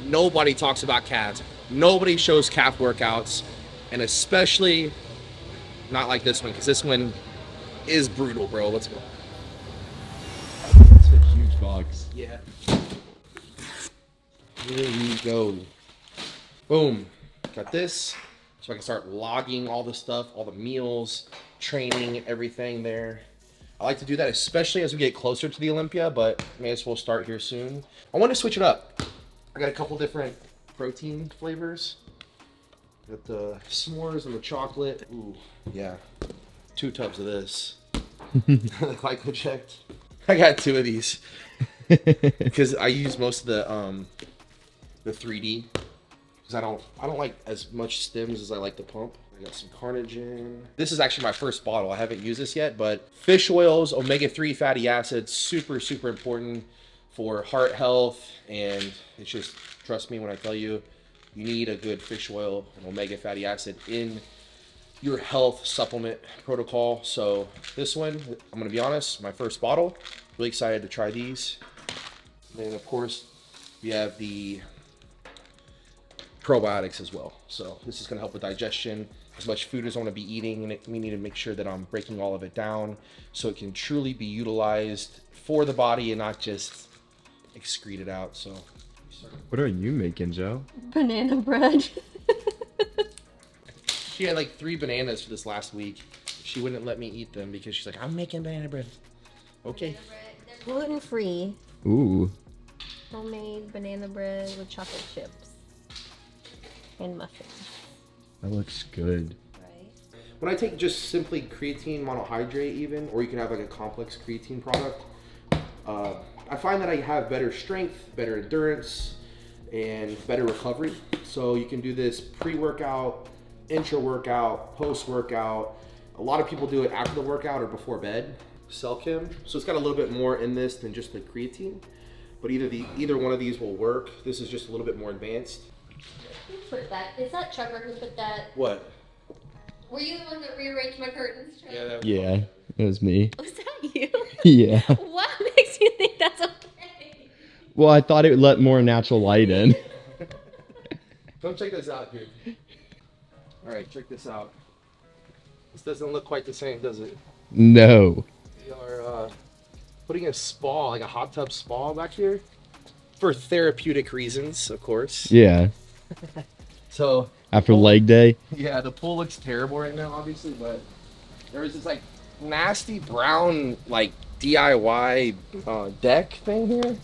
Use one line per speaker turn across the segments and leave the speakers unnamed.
nobody talks about calves. Nobody shows calf workouts, and especially not like this one, because this one is brutal, bro. Let's go.
It's a huge box.
Yeah. Here we go. Boom. Got this. So I can start logging all the stuff, all the meals, training, everything there. I like to do that, especially as we get closer to the Olympia, but may as well start here soon. I want to switch it up. I got a couple different protein flavors. Got the s'mores and the chocolate. Ooh, yeah. 2 tubs of this. Glycochecked. I got 2 of these because I use most of the 3D because I don't like as much stems as I like the pump. I got some carnitine. This is actually my first bottle. I haven't used this yet, but fish oils, omega-3 fatty acids, super, super important for heart health. And it's just, trust me when I tell you, you need a good fish oil and omega fatty acid in your health supplement protocol. So this one, I'm gonna be honest, my first bottle. Really excited to try these. And then of course, we have the probiotics as well. So this is gonna help with digestion. As much food as I wanna be eating, and we need to make sure that I'm breaking all of it down so it can truly be utilized for the body and not just excreted out. So
What are you making, Joe?
Banana bread.
she had like 3 bananas for this last week. She wouldn't let me eat them because she's like, I'm making banana bread. Okay.
They're gluten-free.
Ooh.
Homemade banana bread with chocolate chips and muffins.
That looks good.
Right?
When I take just simply creatine monohydrate even, or you can have like a complex creatine product, I find that I have better strength, better endurance, and better recovery. So you can do this pre-workout, intra-workout, post-workout. A lot of people do it after the workout or before bed. Cell-Chem. So it's got a little bit more in this than just the creatine, but either one of these will work. This is just a little bit more advanced.
Who put that? Is that Trevor who put that?
What?
Were you the one that rearranged my curtains, Trevor?
Yeah, it was me.
Was that you?
Yeah.
What makes you think that's okay?
Well, I thought it would let more natural light in.
Come check this out, dude. All right, check this out. This doesn't look quite the same, does it?
No.
We are putting a spa, like a hot tub spa back here for therapeutic reasons, of course.
Yeah.
So
After leg day.
yeah, the pool looks terrible right now, obviously, but there was this like nasty brown like DIY deck thing here.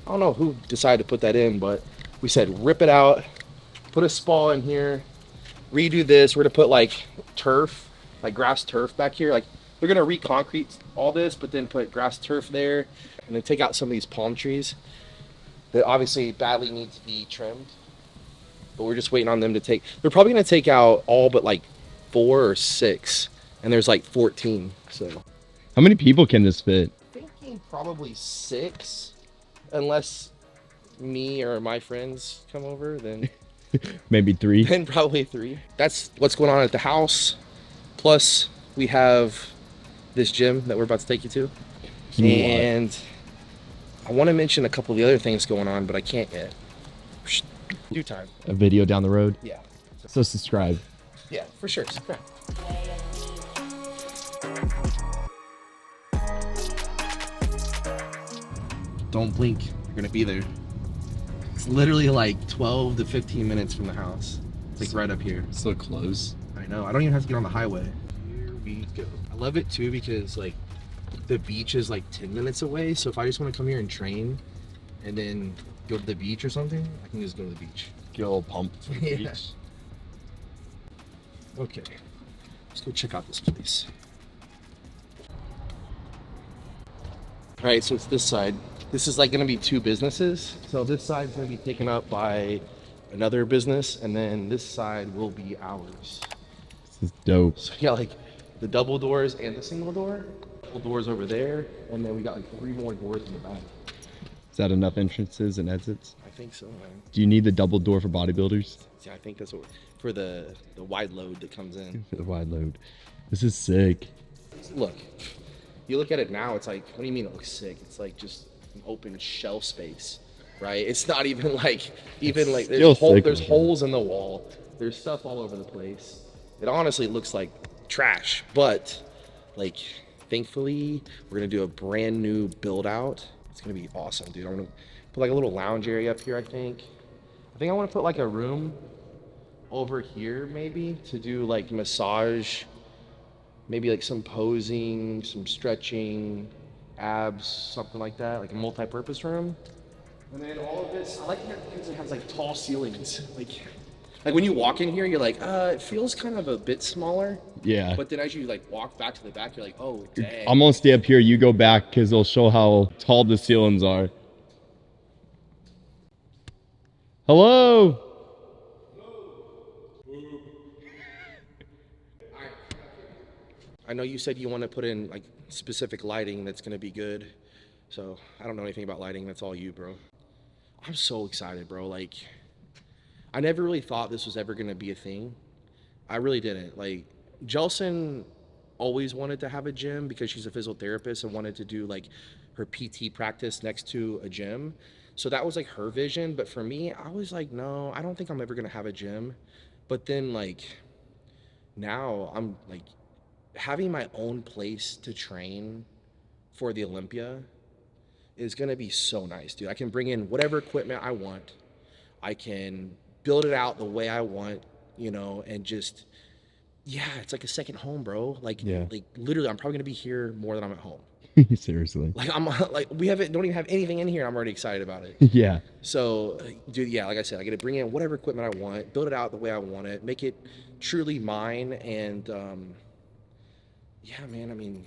I don't know who decided to put that in, but we said rip it out, put a spa in here, redo this. We're gonna put like turf, like grass turf back here. Like they're gonna re-concrete all this, but then put grass turf there, and then take out some of these palm trees that obviously badly need to be trimmed. But we're just waiting on them to take. They're probably gonna take out all but like 4 or 6, and there's like 14. So
How many people can this fit?
thinking probably 6, unless me or my friends come over, then
Maybe 3.
then probably 3. That's what's going on at the house. Plus, we have this gym that we're about to take you to. And I want to mention a couple of the other things going on, but I can't yet. Due time.
A video down the road.
Yeah.
So subscribe.
Yeah, for sure. Subscribe. Don't blink. You're going to be there. It's literally like 12 to 15 minutes from the house. It's like right up here.
So close.
I know. I don't even have to get on the highway. Here we go. I love it too because like the beach is like 10 minutes away. So if I just want to come here and train and then go to the beach or something, I can just go to the beach.
Get a little pumped for the
Yeah.
beach.
Okay. Let's go check out this place. All right, so it's this side. This is like gonna be 2 businesses. So this side's gonna be taken up by another business, and then this side will be ours.
This is dope.
So we got like the double doors and the single door. Double doors over there, and then we got like 3 more doors in the back.
Is that enough entrances and exits?
I think so, man.
Do you need the double door for bodybuilders?
Yeah, I think that's what for the wide load that comes in.
For the wide load. This is sick.
Look, you look at it now, it's like, what do you mean it looks sick? It's like just an open shelf space right? It's not even like
still sick,
there's
man.
holes in the wall. There's stuff all over the place. It honestly looks like trash, but like thankfully we're gonna do a brand new build out. It's gonna be awesome, dude. I'm gonna put like a little lounge area up here. I think I want to put like a room over here maybe to do like massage, maybe like some posing, some stretching, abs, something like that, like a multi-purpose room. And then all of this, I like it because it has like tall ceilings. Like when you walk in here, you're like, it feels kind of a bit smaller.
Yeah.
But then as you like walk back to the back, you're like, oh dang.
I'm gonna stay up here. You go back because they'll show how tall the ceilings are. Hello.
I know you said you want to put in like specific lighting that's gonna be good. So I don't know anything about lighting. That's all you, bro. I'm so excited, bro. Like, I never really thought this was ever gonna be a thing. I really didn't. Like, Jelson always wanted to have a gym because she's a physical therapist and wanted to do like her PT practice next to a gym. So that was like her vision. But for me, I was like, no, I don't think I'm ever gonna have a gym. But then like now I'm like having my own place to train for the Olympia is gonna be so nice, dude. I can bring in whatever equipment I want. I can build it out the way I want, you know, and just, yeah, it's like a second home, bro. Like,
Yeah.
like literally, I'm probably gonna be here more than I'm at home.
Seriously.
Like I'm like don't even have anything in here. I'm already excited about it.
Yeah.
So, dude, yeah, like I said, I get to bring in whatever equipment I want, build it out the way I want it, make it truly mine, and yeah, man. I mean,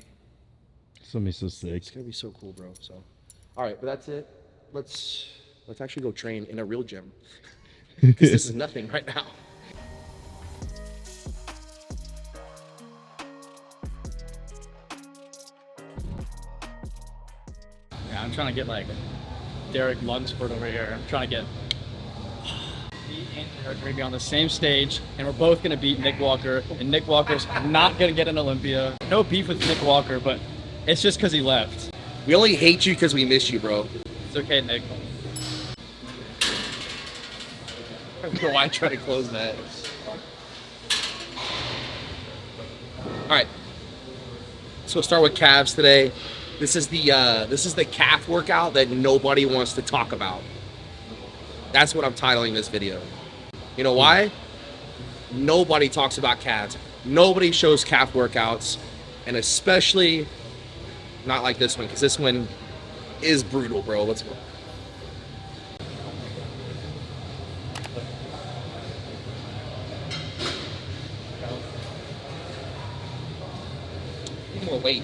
It's gonna be so sick.
it's gonna be so cool, bro. So, all right, but that's it. Let's actually go train in a real gym because this is nothing right now.
Yeah, I'm trying to get like Derek Lunsford over here. I'm trying to get me and Derek are gonna be on the same stage, and we're both gonna beat Nick Walker. And Nick Walker's not gonna get an Olympia. No beef with Nick Walker, but it's just because he left.
We only hate you because we miss you, bro.
It's okay, Nick.
I don't know why I try to close that. All right, so we'll start with calves today. This is the calf workout that nobody wants to talk about. That's what I'm titling this video. You know why? Nobody talks about calves. Nobody shows calf workouts, and especially not like this one, because this one is brutal, bro. Let's go. Need more weight.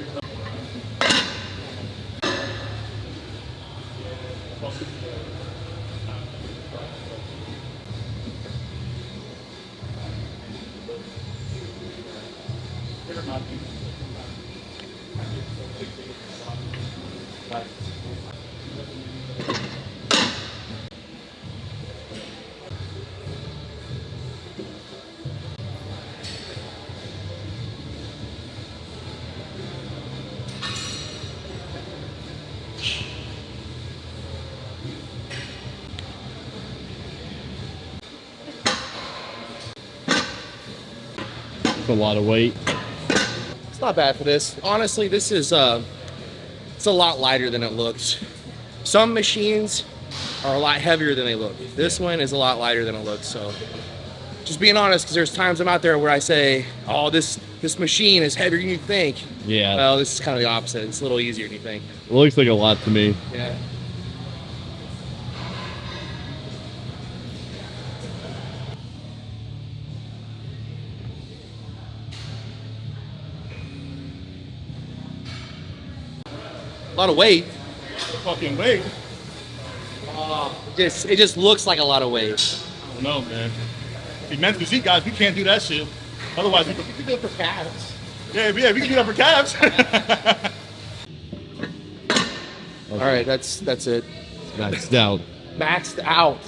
It's a lot of weight.
It's not bad for this. Honestly, this is it's a lot lighter than it looks. Some machines are a lot heavier than they look. This one is a lot lighter than it looks. So just being honest, because there's times I'm out there where I say, oh, this machine is heavier than you think.
Yeah.
Well, this is kind of the opposite. It's a little easier than you think.
It looks like a lot to me.
Yeah. A lot of weight.
Fucking weight.
It just looks like a lot of weight.
I don't know, man. If men's physique guys, we can't do that shit. Otherwise, we
You could do it for calves.
yeah, we can do that for calves.
All right, that's it.
Maxed out.
Maxed out.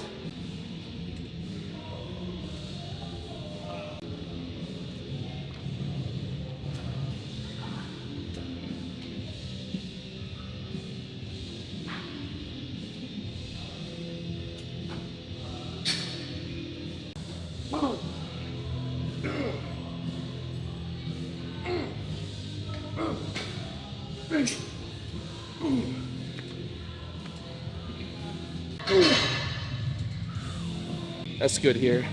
That's good here.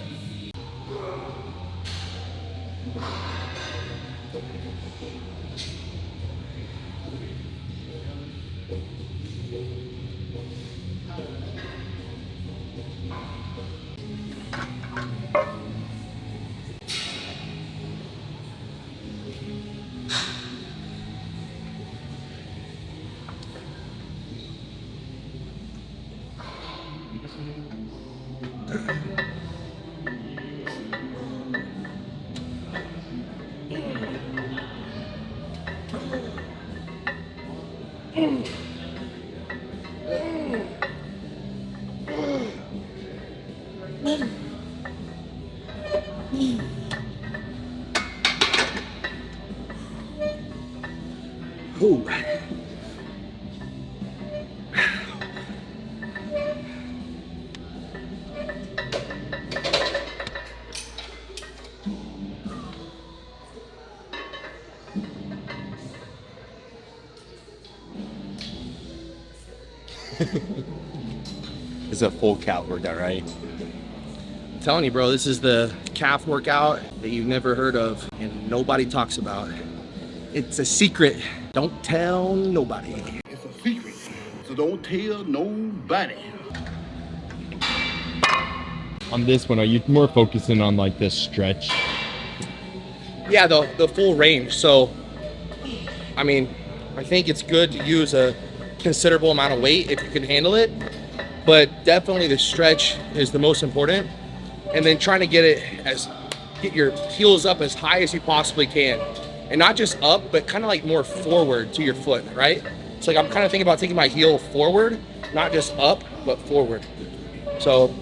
Ooh.
It's a full calf workout, right?
I'm telling you, bro, this is the calf workout that you've never heard of and nobody talks about. It's a secret. Don't tell nobody.
It's a secret, so don't tell nobody.
On this one, are you more focusing on like this stretch?
Yeah, the full range. So, I mean, I think it's good to use a considerable amount of weight if you can handle it, but definitely the stretch is the most important. And then trying to get your heels up as high as you possibly can. And not just up, but kind of like more forward to your foot, right? It's like I'm kind of thinking about taking my heel forward, not just up, but forward. So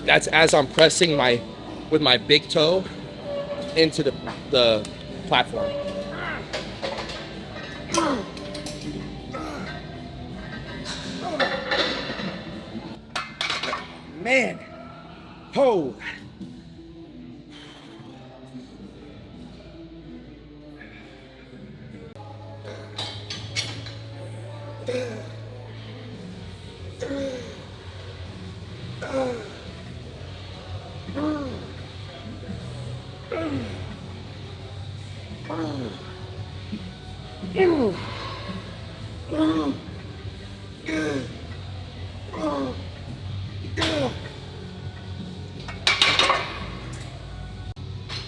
that's as I'm pressing with my big toe into the platform. Man, oh.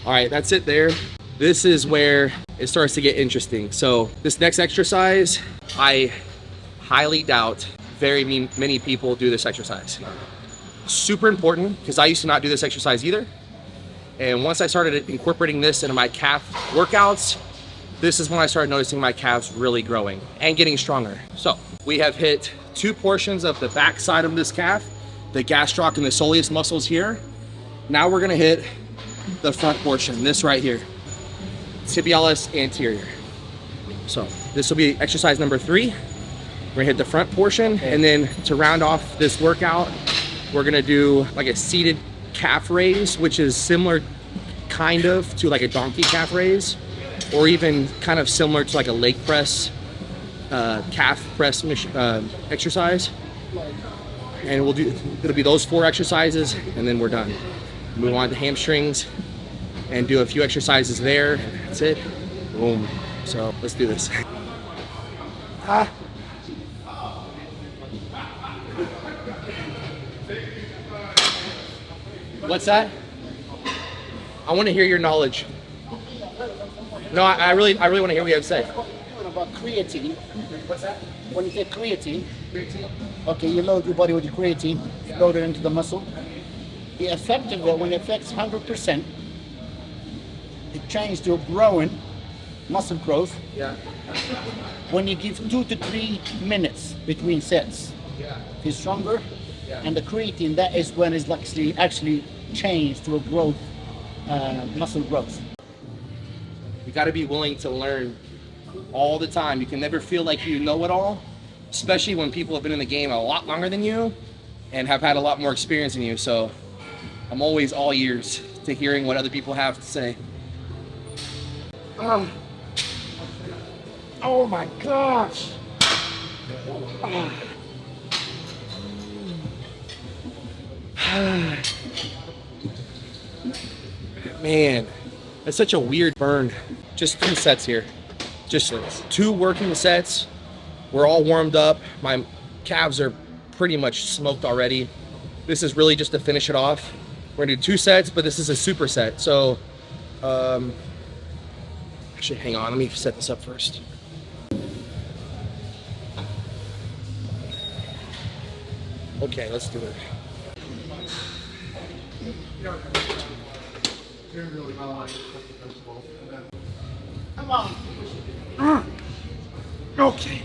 All right, that's it there. This is where it starts to get interesting. So this next exercise, I highly doubt very many people do this exercise. Super important, because I used to not do this exercise either. And once I started incorporating this into my calf workouts, this is when I started noticing my calves really growing and getting stronger. So we have hit 2 portions of the back side of this calf, the gastroc and the soleus muscles here. Now we're gonna hit the front portion, this right here, tibialis anterior. So this will be exercise number 3. We're gonna hit the front portion, and then to round off this workout, we're gonna do like a seated calf raise, which is similar kind of to like a donkey calf raise, or even kind of similar to like a leg press, calf press exercise. And it'll be those 4 exercises, and then we're done. Move on to hamstrings and do a few exercises there. That's it. Boom. So let's do this. What's that? I want to hear your knowledge. No, I really want to hear what you have to say.
About creatine.
What's that?
When you take creatine, okay, you load your body with your creatine, load it into the muscle. The effect of it, when it affects 100%, it changes to a growing muscle growth.
Yeah.
When you give 2 to 3 minutes between sets,
Yeah.
it's stronger.
Yeah.
And the creatine, that is when it's actually changed to a growth, muscle growth.
You got to be willing to learn all the time. You can never feel like you know it all, especially when people have been in the game a lot longer than you and have had a lot more experience than you. So I'm always all ears to hearing what other people have to say. Oh my gosh. Man, that's such a weird burn. Just 2 sets here. Just 2 working sets. We're all warmed up. My calves are pretty much smoked already. This is really just to finish it off. We're gonna do 2 sets, but this is a superset. So, actually, hang on, let me set this up first. Okay, let's do it. Come on. Okay.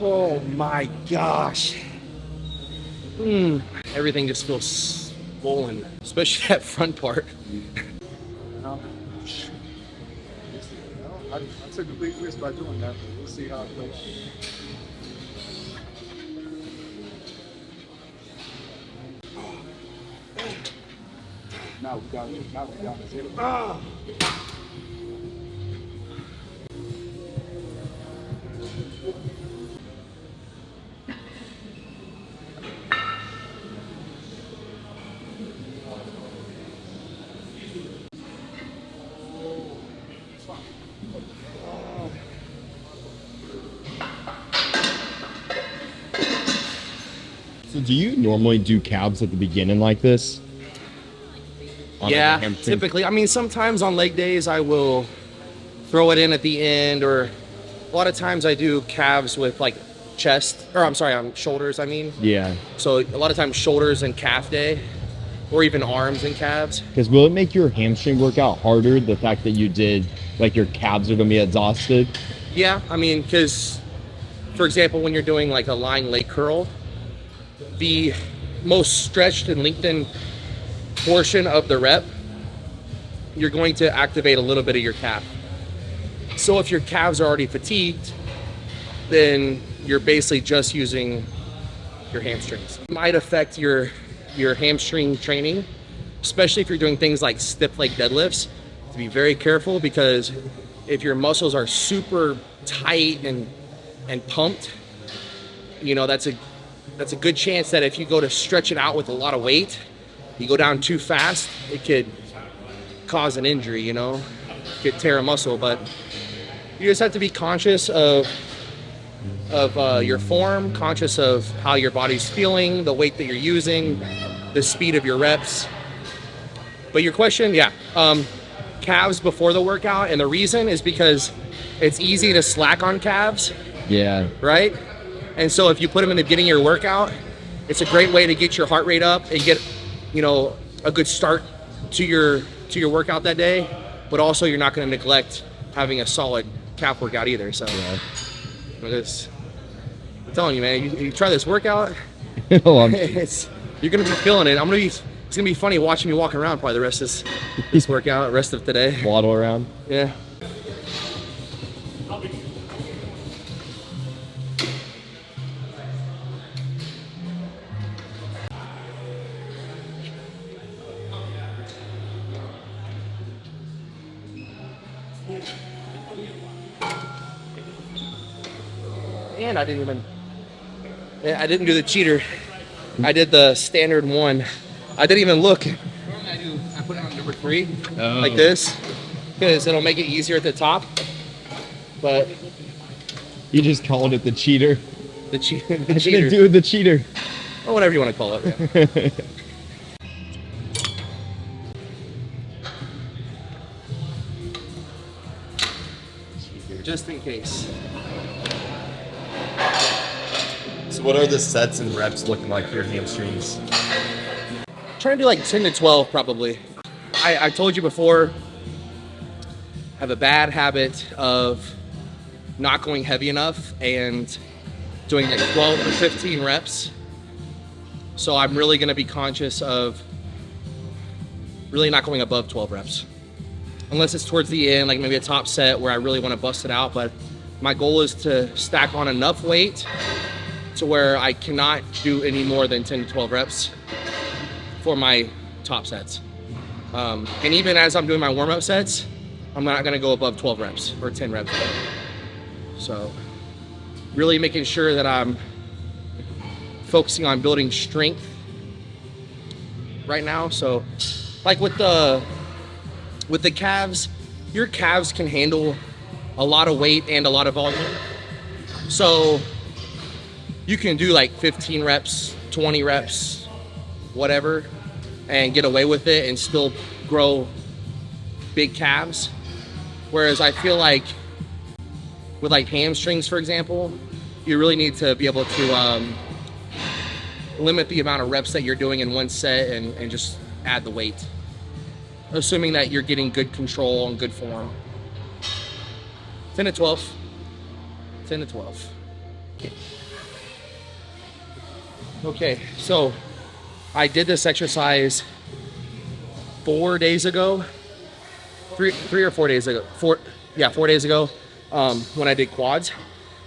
Oh my gosh. Everything just feels swollen, especially that front part.
I took a big risk by doing that, but we'll see how it goes. Now we got it.
So do you normally do calves at the beginning like this? On
Yeah,
like a hamstring?
typically. I mean, sometimes on leg days I will throw it in at the end, or a lot of times I do calves with like chest, or I'm sorry, shoulders, I mean.
Yeah.
So a lot of times shoulders and calf day, or even arms and calves.
Because will it make your hamstring workout harder, the fact that you did, like your calves are going to be exhausted?
Yeah, I mean, because, for example, when you're doing like a lying leg curl, the most stretched and lengthened portion of the rep, you're going to activate a little bit of your calf. So if your calves are already fatigued, then you're basically just using your hamstrings. It might affect your hamstring training, especially if you're doing things like stiff leg deadlifts. To be very careful, because if your muscles are super tight and pumped, you know, that's a good chance that if you go to stretch it out with a lot of weight, you go down too fast, it could cause an injury, you know, could tear a muscle. But you just have to be conscious of your form, conscious of how your body's feeling, the weight that you're using, the speed of your reps. But your question, yeah, calves before the workout, and the reason is because it's easy to slack on calves.
Yeah.
Right? And so if you put them in the beginning of your workout, it's a great way to get your heart rate up and get, you know, a good start to your workout that day. But also you're not going to neglect having a solid calf workout either. So
Yeah.
I'm telling you, man, you try this workout,
Oh,
you're going to be feeling it. It's going to be funny watching me walk around probably the rest of this workout, rest of today.
waddle around.
Yeah. And I didn't do the cheater. I did the standard one. I didn't even look. Normally I put it on number 3, like this, because it'll make it easier at the top. But
You just called it the cheater.
the cheater,
What you gonna do with the cheater?
or whatever you want to call it. Yeah. Just in case.
So what are the sets and reps looking like for your hamstrings?
Trying to do like 10 to 12 probably. I told you before, I have a bad habit of not going heavy enough, and doing like 12 or 15 reps. So I'm really gonna be conscious of really not going above 12 reps. Unless it's towards the end, like maybe a top set where I really wanna bust it out, but my goal is to stack on enough weight to where I cannot do any more than 10 to 12 reps for my top sets. And even as I'm doing my warm-up sets, I'm not gonna go above 12 reps or 10 reps. So really making sure that I'm focusing on building strength right now. So like with the calves, your calves can handle a lot of weight and a lot of volume. So you can do like 15 reps, 20 reps, whatever, and get away with it and still grow big calves. Whereas I feel like with like hamstrings, for example, you really need to be able to limit the amount of reps that you're doing in one set and just add the weight, assuming that you're getting good control and good form. 10 to 12. 10 to 12. Okay, so I did this exercise 4 days ago, three or 4 days ago. 4 days ago, when I did quads.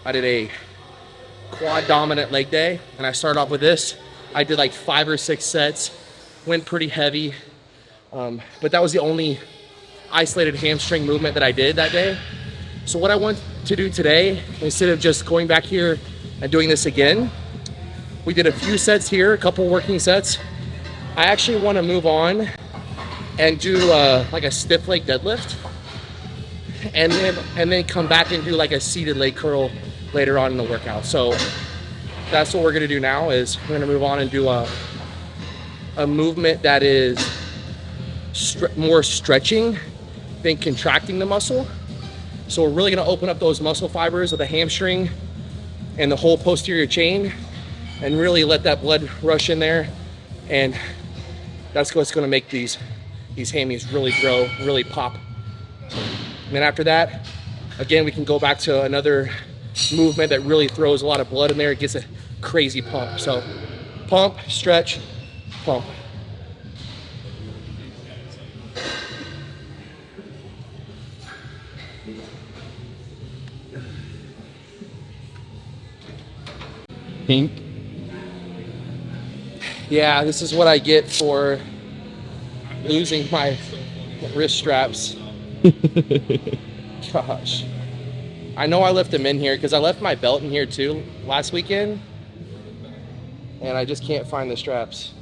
I did a quad dominant leg day, and I started off with this. I did like 5 or 6 sets, went pretty heavy, but that was the only isolated hamstring movement that I did that day. So what I want to do today, instead of just going back here and doing this again, we did a few sets here, a couple working sets. I actually want to move on and do like a stiff leg deadlift, and then come back and do like a seated leg curl later on in the workout. So that's what we're gonna do now. Is we're gonna move on and do a movement that is more stretching than contracting the muscle. So we're really gonna open up those muscle fibers of the hamstring and the whole posterior chain, and really let that blood rush in there, and that's what's gonna make these hammies really grow, really pop. And then after that, again, we can go back to another movement that really throws a lot of blood in there. It gets a crazy pump. So pump, stretch, pump.
Pink.
Yeah, this is what I get for losing my wrist straps. Gosh. I know I left them in here because I left my belt in here too last weekend, and I just can't find the straps.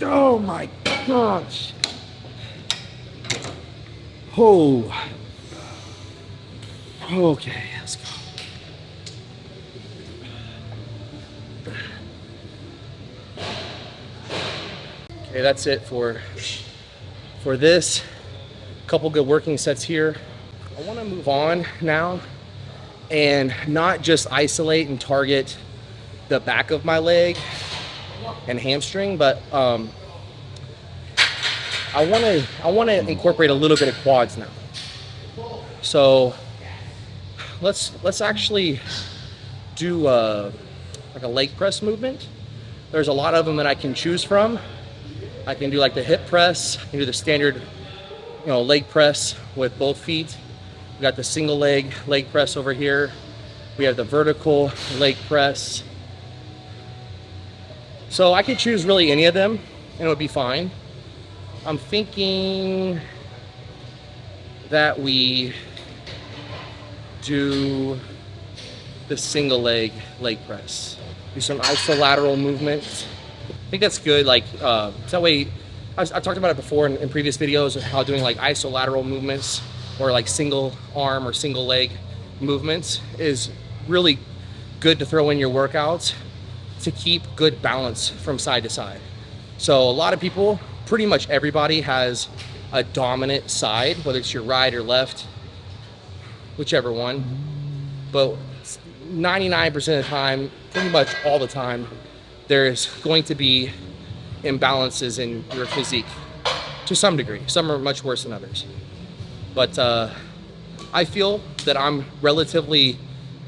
Oh my gosh. Oh. Okay, let's go. Okay, that's it for this. Couple good working sets here. I want to move on now and not just isolate and target the back of my leg and hamstring, but I want to incorporate a little bit of quads now. So let's actually do like a leg press movement. There's a lot of them that I can choose from. I can do like the hip press. I can do the standard, leg press with both feet. We got the single leg press over here. We have the vertical leg press. So I could choose really any of them and it would be fine. I'm thinking that we do the single leg press. Do some isolateral movements. I think that's good. Like so that way, I've talked about it before in previous videos of how doing like isolateral movements or like single arm or single leg movements is really good to throw in your workouts to keep good balance from side to side. So a lot of people, pretty much everybody has a dominant side, whether it's your right or left, whichever one. But 99% of the time, pretty much all the time, there's going to be imbalances in your physique to some degree. Some are much worse than others. But I feel that I'm relatively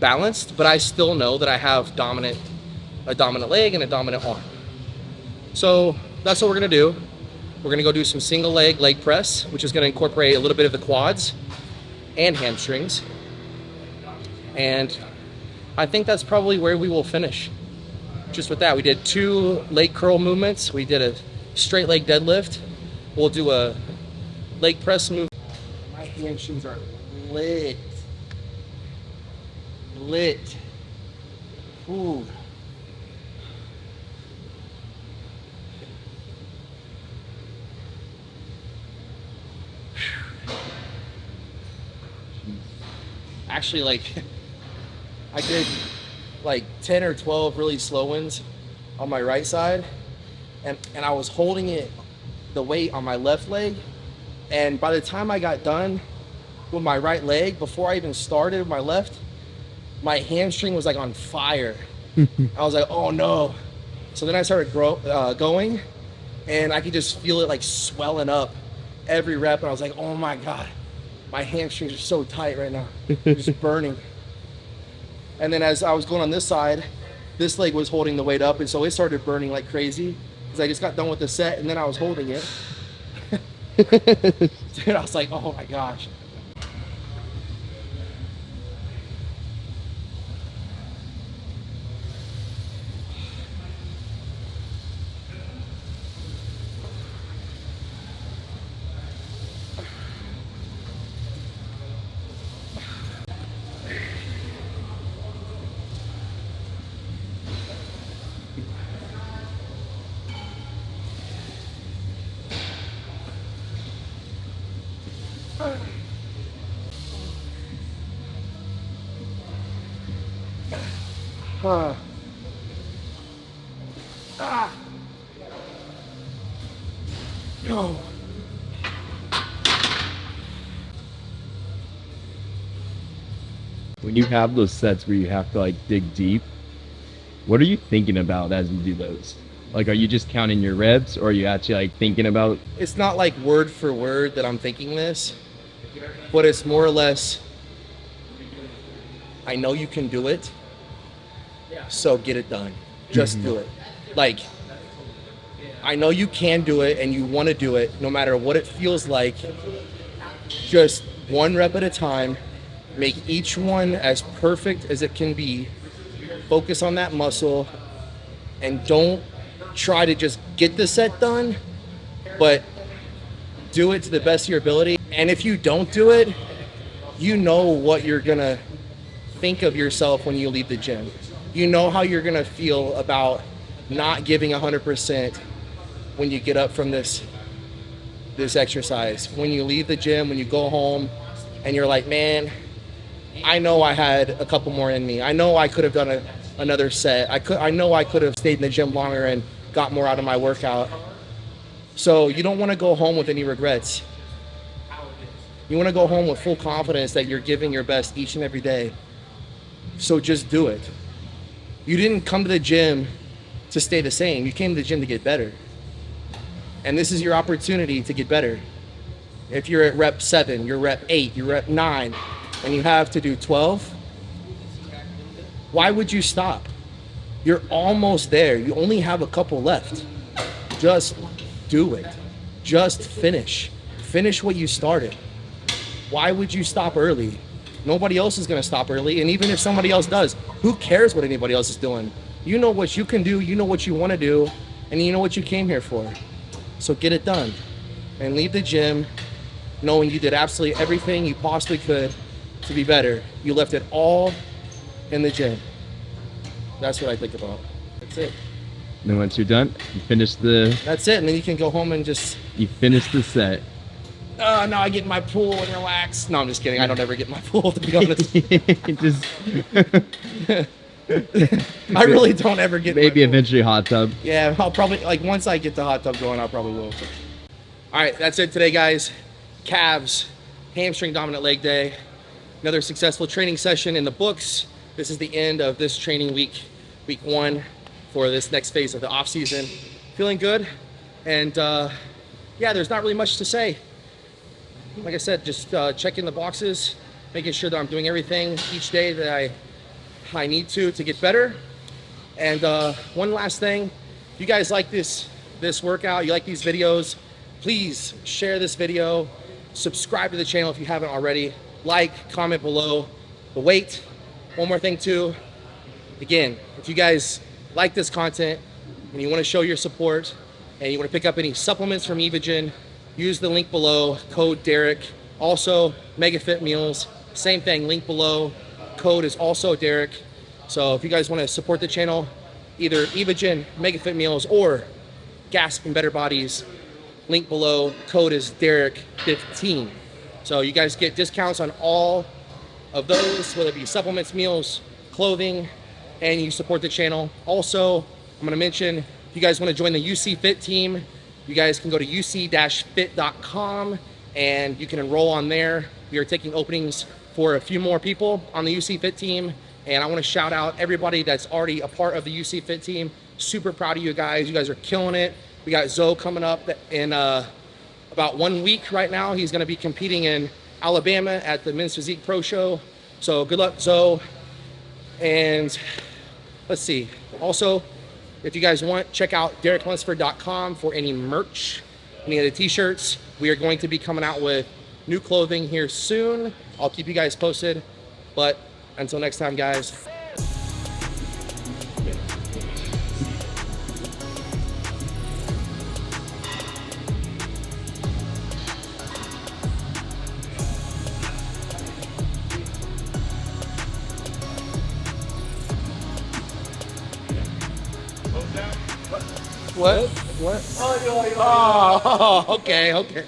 balanced, but I still know that I have a dominant leg and a dominant arm. So that's what we're gonna do. We're gonna go do some single leg press, which is gonna incorporate a little bit of the quads and hamstrings. And I think that's probably where we will finish. Just with that, we did 2 leg curl movements. We did a straight leg deadlift. We'll do a leg press move. My hamstrings are lit. Ooh. Actually, like, I did like 10 or 12 really slow ones on my right side, and I was holding the weight on my left leg, and by the time I got done with my right leg, before I even started with my left, my hamstring was like on fire. I was like, oh no. So then I started going, and I could just feel it like swelling up every rep. And I was like, oh my God, my hamstrings are so tight right now, just burning. And then as I was going on this side, this leg was holding the weight up, and so it started burning like crazy because I just got done with the set, and then I was holding it. Dude, I was like, oh my gosh. Huh. Ah. No.
When you have those sets where you have to like dig deep, what are you thinking about as you do those? Like, are you just counting your reps, or are you actually like thinking about?
It's not like word for word that I'm thinking this, but it's more or less, I know you can do it, so get it done. Just do it. Like, I know you can do it and you want to do it no matter what it feels like. Just one rep at a time. Make each one as perfect as it can be. Focus on that muscle, and don't try to just get the set done, but do it to the best of your ability. And if you don't do it, you know what you're gonna think of yourself when you leave the gym. You know how you're gonna feel about not giving 100% when you get up from this exercise. When you leave the gym, when you go home, and you're like, man, I know I had a couple more in me. I know I could have done another set. I know I could have stayed in the gym longer and got more out of my workout. So you don't want to go home with any regrets. You want to go home with full confidence that you're giving your best each and every day. So just do it. You didn't come to the gym to stay the same. You came to the gym to get better. And this is your opportunity to get better. If you're at rep 7, you're rep 8, you're rep 9, and you have to do 12, why would you stop? You're almost there. You only have a couple left. Just do it. Just finish. Finish what you started. Why would you stop early? Nobody else is going to stop early. And even if somebody else does, who cares what anybody else is doing? You know what you can do. You know what you want to do. And you know what you came here for. So get it done. And leave the gym knowing you did absolutely everything you possibly could to be better. You left it all in the gym. That's what I think about. That's it.
And then once you're done, you finish the.
That's it. And then you can go home and just.
You finish the set.
Now I get in my pool and relax. No, I'm just kidding. I don't ever get in my pool, to be honest.
Just.
I really don't ever get.
Maybe eventually hot tub.
Yeah, I'll probably once I get the hot tub going, I probably will. All right, that's it today, guys. Calves, hamstring dominant leg day. Another successful training session in the books. This is the end of this training week 1 for this next phase of the off season. Feeling good, and yeah, there's not really much to say. Like I said, just checking the boxes, making sure that I'm doing everything each day that I need to get better. And one last thing, if you guys like this workout, you like these videos, please share this video, subscribe to the channel if you haven't already, like, comment below the weight. One more thing too, again, if you guys like this content and you want to show your support and you want to pick up any supplements from Evogen, use the link below, code Derek. Also, MegaFit meals, same thing, link below, code is also Derek. So if you guys want to support the channel, either Evogen, MegaFit meals, or Gasp and Better Bodies, link below, code is Derek15. So you guys get discounts on all of those, whether it be supplements, meals, clothing, and you support the channel. Also, I'm going to mention, if you guys want to join the UC Fit team, you guys can go to uc-fit.com and you can enroll on there. We are taking openings for a few more people on the UC Fit team. And I want to shout out everybody that's already a part of the UC Fit team. Super proud of you guys. You guys are killing it. We got Zoe coming up in about 1 week right now. He's going to be competing in Alabama at the Men's Physique Pro Show. So good luck, Zoe. And let's see. Also, if you guys want, check out DerekLunsford.com for any merch, any of the t-shirts. We are going to be coming out with new clothing here soon. I'll keep you guys posted. But until next time, guys. What? What? Oh, okay, okay.